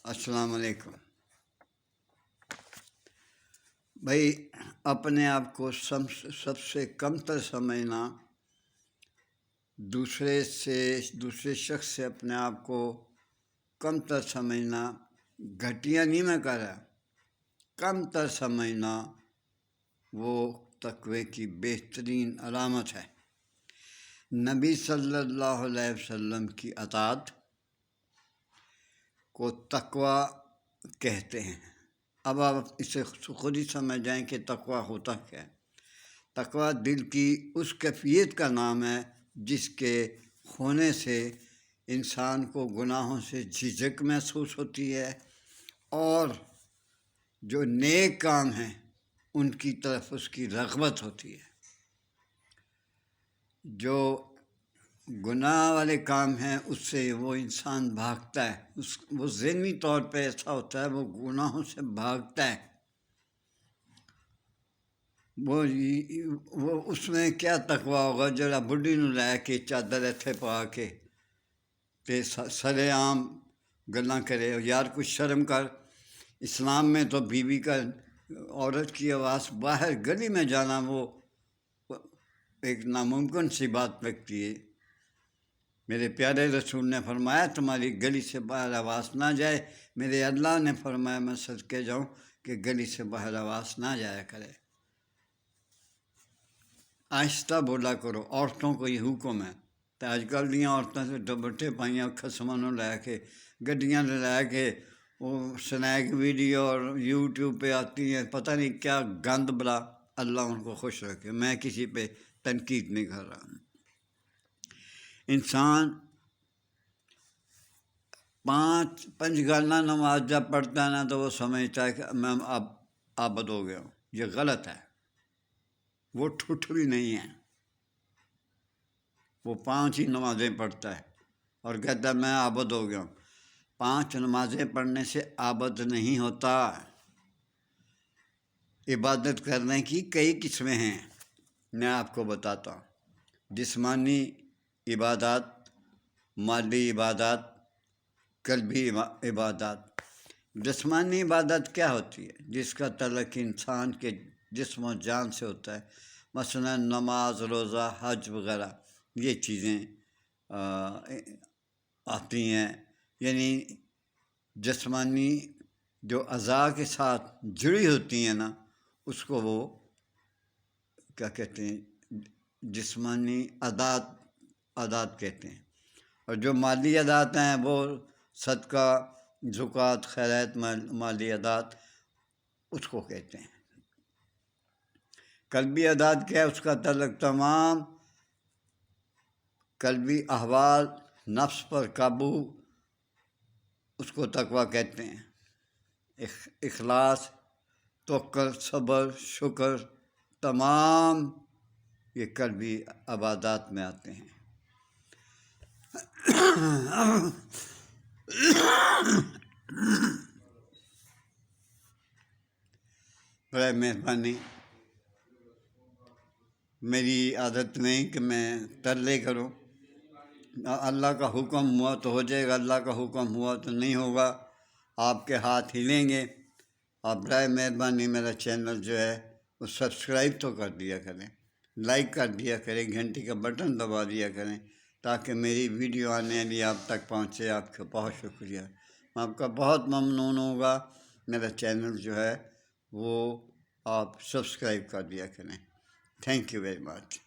السلام علیکم بھائی، اپنے آپ کو سب سے کم تر سمجھنا، دوسرے شخص سے اپنے آپ کو کم تر سمجھنا، گھٹیا نہیں میں کہہ رہا، کم تر سمجھنا وہ تقوی کی بہترین علامت ہے۔ نبی صلی اللہ علیہ وسلم کی اطاعت کو تقوی کہتے ہیں۔ اب آپ اسے خود ہی سمجھ جائیں کہ تقوی ہوتا کیا ہے۔ تقوی دل کی اس کیفیت کا نام ہے جس کے ہونے سے انسان کو گناہوں سے جھجک محسوس ہوتی ہے اور جو نیک کام ہیں ان کی طرف اس کی رغبت ہوتی ہے۔ جو گناہ والے کام ہیں اس سے وہ انسان بھاگتا ہے، وہ ذہنی طور پہ ایسا ہوتا ہے، وہ گناہوں سے بھاگتا ہے۔ وہ اس میں کیا تقوی ہوگا جڑا بڈھی نو لے کے چادر اتھے پا کے تے سرے عام گلاں کرے، یار کچھ شرم کر۔ اسلام میں تو بیوی کا، عورت کی آواز باہر گلی میں جانا وہ ایک ناممکن سی بات لگتی ہے۔ میرے پیارے رسول نے فرمایا تمہاری گلی سے باہر آواز نہ جائے۔ میرے اللہ نے فرمایا میں صدقے جاؤں کہ گلی سے باہر آواز نہ جایا کرے۔ آہستہ بولا کرو، عورتوں کو یہ حکم ہے۔ تو اج کل دیاں عورتوں سے دوپٹے پائیاں خسمانوں لے کے گڈیاں لے کے وہ سنیک ویڈیو اور یوٹیوب پہ آتی ہیں، پتہ نہیں کیا گند بلا۔ اللہ ان کو خوش رکھے، میں کسی پہ تنقید نہیں کر رہا۔ انسان پنج گانا نماز جب پڑھتا ہے نا تو وہ سمجھتا ہے کہ میں اب عابد ہو گیا ہوں۔ یہ غلط ہے، وہ ٹھٹری نہیں ہے۔ وہ 5 ہی نمازیں پڑھتا ہے اور کہتا ہے میں عابد ہو گیا ہوں۔ 5 نمازیں پڑھنے سے عابد نہیں ہوتا۔ عبادت کرنے کی کئی قسمیں ہیں، میں آپ کو بتاتا ہوں۔ جسمانی عبادات، مالی عبادات، قلبی عبادات۔ جسمانی عبادت کیا ہوتی ہے؟ جس کا تعلق انسان کے جسم و جان سے ہوتا ہے، مثلا نماز، روزہ، حج وغیرہ، یہ چیزیں آتی ہیں۔ یعنی جسمانی جو اعضاء کے ساتھ جڑی ہوتی ہیں نا، اس کو وہ کیا کہتے ہیں؟ جسمانی عادات کہتے ہیں۔ اور جو مالی عادات ہیں وہ صدقہ، زکوٰۃ، خیرات، مالی عادات، اس کو کہتے ہیں۔ قلبی عادات کیا ہے؟ اس کا تعلق تمام قلبی احوال، نفس پر قابو، اس کو تقوی کہتے ہیں۔ اخلاص، توکل، صبر، شکر، تمام یہ قلبی عبادات میں آتے ہیں۔ برائے مہربانی، میری عادت نہیں کہ میں ترلے کروں۔ اللہ کا حکم ہوا تو ہو جائے گا، اللہ کا حکم ہوا تو نہیں ہوگا۔ آپ کے ہاتھ ہلیں گے۔ آپ برائے مہربانی میرا چینل جو ہے وہ سبسکرائب تو کر دیا کریں، لائک کر دیا کریں، گھنٹی کا بٹن دبا دیا کریں تاکہ میری ویڈیو آنے والی آپ تک پہنچے۔ آپ کا بہت شکریہ، میں آپ کا بہت ممنون ہوگا۔ میرا چینل جو ہے وہ آپ سبسکرائب کر دیا کریں۔ Thank you very much.